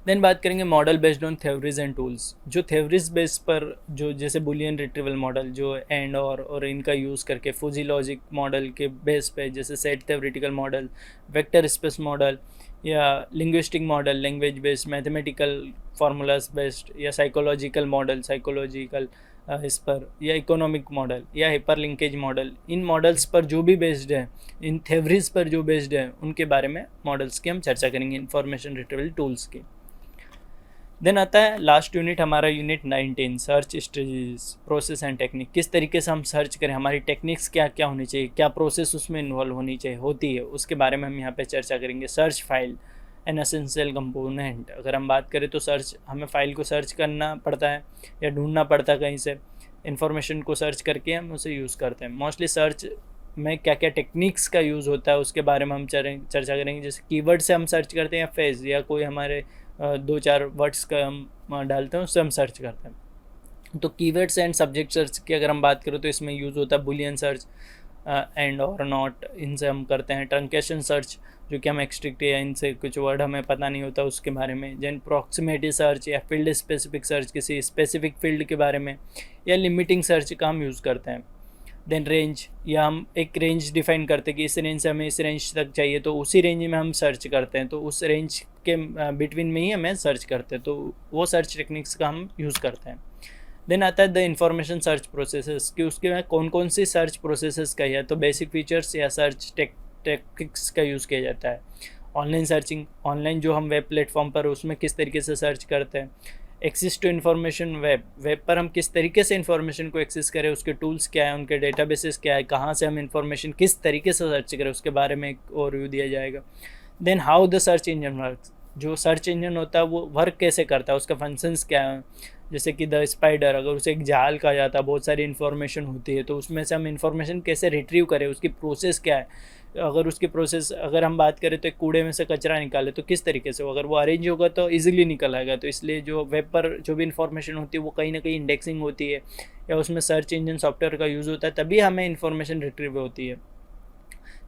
देन बात करेंगे model based on theories and tools, जो थ्योरीज बेस पर जो जैसे बुलियन रिट्रीवल मॉडल जो एंड और इनका यूज़ करके, फूजी लॉजिक मॉडल के बेस पे जैसे set theoretical model, vector space model, या linguistic model language based, mathematical formulas based, या साइकोलॉजिकल मॉडल साइकोलॉजिकल इस पर, या इकोनॉमिक मॉडल या हाइपर लिंकेज मॉडल, इन मॉडल्स पर जो भी बेस्ड है, इन थ्योरीज पर जो बेस्ड है उनके बारे में मॉडल्स की हम चर्चा करेंगे, इंफॉर्मेशन रिट्रीवल टूल्स की। देन आता है लास्ट यूनिट हमारा unit 19, search strategies process and technique. किस तरीके से हम सर्च करें, हमारी टेक्निक्स क्या क्या होनी चाहिए, क्या प्रोसेस उसमें इन्वॉल्व होनी चाहिए होती है, उसके बारे में हम यहाँ पे चर्चा करेंगे। Search file an essential component. अगर हम बात करें तो सर्च, हमें फ़ाइल को सर्च करना पड़ता है या ढूंढना पड़ता है कहीं से, इन्फॉर्मेशन को सर्च करके हम उसे यूज़ करते हैं। मोस्टली सर्च में क्या क्या टेक्निक्स का यूज़ होता है उसके बारे में हम चर्चा करेंगे। जैसे कीवर्ड से हम सर्च करते हैं या फेज या कोई हमारे 2-4 वर्ड्स का हम डालते हैं उससे हम सर्च करते हैं। तो कीवर्ड्स एंड सब्जेक्ट सर्च की अगर हम बात करें तो इसमें यूज़ होता है बुलियन सर्च एंड और नॉट, इनसे हम करते हैं। ट्रंकेशन सर्च जो कि हम एक्सट्रिक्ट या इनसे कुछ वर्ड हमें पता नहीं होता उसके बारे में। देन प्रॉक्सिमिटी सर्च या फील्ड स्पेसिफिक सर्च, किसी स्पेसिफिक फील्ड के बारे में, या लिमिटिंग सर्च का हम यूज़ करते हैं। देन रेंज, या हम एक रेंज डिफाइन करते हैं कि इस रेंज से हमें इस रेंज तक चाहिए तो उसी रेंज में हम सर्च करते हैं, तो उस रेंज के बिटवीन में ही हमें सर्च करते हैं, तो वो सर्च टेक्निक्स का हम यूज़ करते हैं। देन आता है द इंफॉर्मेशन सर्च प्रोसेसेस, कि उसके में कौन कौन सी सर्च प्रोसेसेस का है, तो बेसिक फीचर्स या सर्च टेक्निक्स का यूज़ किया जाता है। ऑनलाइन सर्चिंग, ऑनलाइन जो हम वेब प्लेटफॉर्म पर उसमें किस तरीके से सर्च करते हैं। एक्सेस टू इन्फॉर्मेशन, वेब पर हम किस तरीके से इन्फॉर्मेशन को एक्सेस करें, उसके टूल्स क्या है, उनके डेटाबेसेस क्या है, कहाँ से हम इन्फॉर्मेशन किस तरीके से सर्च करें उसके बारे में एक ओवरव्यू दिया जाएगा। Then how the search engine works, जो सर्च इंजन होता है वो वर्क कैसे करता है, उसका फंक्शंस क्या है। जैसे कि द स्पाइडर, अगर उसे एक जाल कहा जाता है, बहुत सारी इन्फॉर्मेशन होती है, तो उसमें से हम इन्फॉर्मेशन कैसे रिट्रीव करें, उसकी प्रोसेस क्या है। अगर उसकी प्रोसेस अगर हम बात करें तो एक कूड़े में से कचरा निकाले तो किस तरीके से, अगर वो अरेंज होगा तो इजीली निकल आएगा। तो इसलिए जो वेब पर जो भी इन्फॉर्मेशन होती है वो कहीं ना कहीं इंडेक्सिंग होती है या उसमें सर्च इंजन सॉफ्टवेयर का यूज़ होता है, तभी हमें इन्फॉर्मेशन रिट्रीव होती है।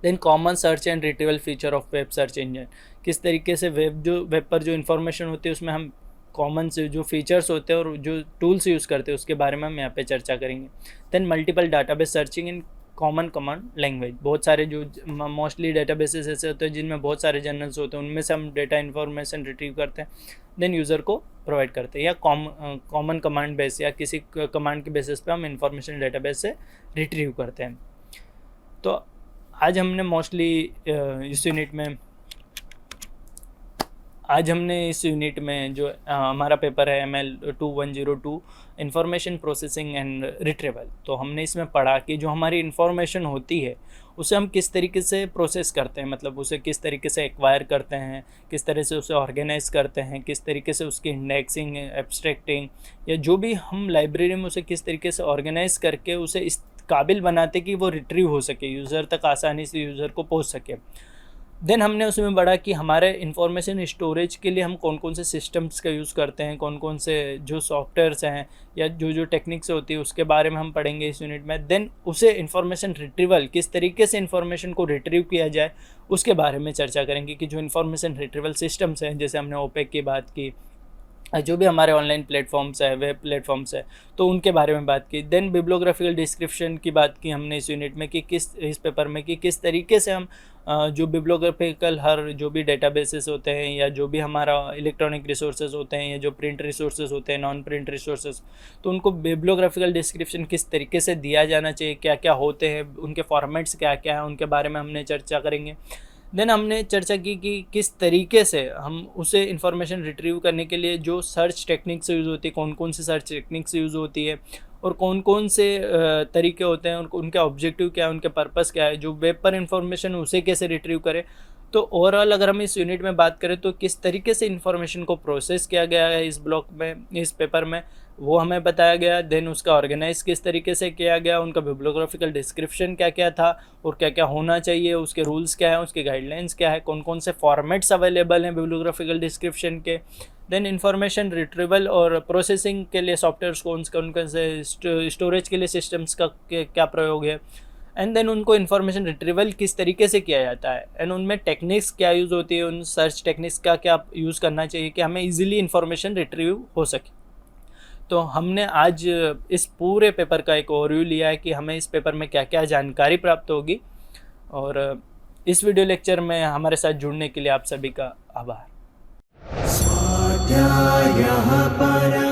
Then common search and retrieval feature of web search engine, किस तरीके से वेब पर जो इन्फॉर्मेशन होती है उसमें हम कॉमन से जो फीचर्स होते हैं और जो टूल्स यूज़ करते हैं उसके बारे में हम यहाँ पे चर्चा करेंगे। Then multiple database searching in common command language, बहुत सारे जो मोस्टली डेटाबेसेस ऐसे होते हैं जिनमें बहुत सारे जर्नल्स होते हैं, उनमें से हम डेटा इन्फॉर्मेशन रिट्रीव करते हैं, देन यूज़र को प्रोवाइड करते हैं। या कॉमन कमांड बेस या किसी कमांड के बेसिस पे हम इन्फॉर्मेशन डेटाबेस से रिट्रीव करते हैं। तो आज हमने मोस्टली इस यूनिट में जो हमारा पेपर है ML2102 information processing and retrieval, तो हमने इसमें पढ़ा कि जो हमारी इन्फॉर्मेशन होती है उसे हम किस तरीके से प्रोसेस करते हैं, मतलब उसे किस तरीके से एक्वायर करते हैं, किस तरह से उसे ऑर्गेनाइज करते हैं, किस तरीके से उसकी इंडेक्सिंग, एब्स्ट्रैक्टिंग, या जो भी हम लाइब्रेरी में उसे किस तरीके से ऑर्गेनाइज करके उसे इस काबिल बनाते कि वो रिट्रीव हो सके, यूज़र तक आसानी से यूज़र को पहुंच सके। देन हमने उसमें बढ़ा कि हमारे इंफॉर्मेशन स्टोरेज के लिए हम कौन कौन से सिस्टम्स का यूज़ करते हैं, कौन कौन से जो सॉफ्टवेयर्स हैं या जो टेक्निक्स होती है उसके बारे में हम पढ़ेंगे इस यूनिट में। देन उसे इंफॉर्मेशन रिट्रीवल, किस तरीके से इंफॉर्मेशन को रिट्रीव किया जाए उसके बारे में चर्चा करेंगे कि जो इंफॉर्मेशन रिट्रीवल सिस्टम्स हैं, जैसे हमने ओपेक की बात की, जो भी हमारे ऑनलाइन प्लेटफॉर्म्स है, वेब प्लेटफॉर्म्स है, तो उनके बारे में बात की। देन बिब्लियोग्राफिकल डिस्क्रिप्शन की बात की हमने इस यूनिट में कि इस पेपर में कि किस तरीके से हम जो बिब्लियोग्राफिकल हर जो भी डेटाबेसेस होते हैं या जो भी हमारा इलेक्ट्रॉनिक रिसोर्सेज होते हैं या जो प्रिंट रिसोर्सेज होते हैं, नॉन प्रिंट रिसोर्सेज, तो उनको बिब्लियोग्राफिकल डिस्क्रिप्शन किस तरीके से दिया जाना चाहिए, क्या क्या होते हैं, उनके फॉर्मेट्स क्या क्या हैं, उनके बारे में हमने चर्चा करेंगे। देन हमने चर्चा की कि किस तरीके से हम उसे इन्फॉर्मेशन रिट्रीव करने के लिए जो सर्च टेक्निक्स यूज़ होती है, कौन कौन सी सर्च टेक्निक्स यूज़ होती है और कौन कौन से तरीके होते हैं, उनका ऑब्जेक्टिव क्या है, उनके पर्पस क्या है, जो वेब पर इन्फॉर्मेशन उसे कैसे रिट्रीव करे। तो ओवरऑल अगर हम इस यूनिट में बात करें तो किस तरीके से इन्फॉर्मेशन को प्रोसेस किया गया है इस ब्लॉक में, इस पेपर में, वो हमें बताया गया। देन उसका ऑर्गेनाइज किस तरीके से किया गया, उनका बिब्लियोग्राफिकल डिस्क्रिप्शन क्या क्या था और क्या क्या होना चाहिए, उसके रूल्स क्या है, उसके गाइडलाइंस क्या है, कौन कौन से फॉर्मेट्स अवेलेबल हैं बिब्लियोग्राफिकल डिस्क्रिप्शन के। देन इन्फॉर्मेशन रिट्रीवल और प्रोसेसिंग के लिए सॉफ्टवेयर्स कौन कौन से, स्टोरेज के लिए सिस्टम्स का क्या प्रयोग है, एंड देन उनको इन्फॉर्मेशन रिट्रीवल किस तरीके से किया जाता है, एंड उनमें टेक्निक्स क्या यूज़ होती है, उन सर्च टेक्निक्स का क्या यूज़ करना चाहिए कि हमें ईजिली इन्फॉर्मेशन रिट्रीव हो सके। तो हमने आज इस पूरे पेपर का एक ओवरव्यू लिया है कि हमें इस पेपर में क्या क्या जानकारी प्राप्त होगी, और इस वीडियो लेक्चर में हमारे साथ जुड़ने के लिए आप सभी का आभार। स्वाध्यायः परः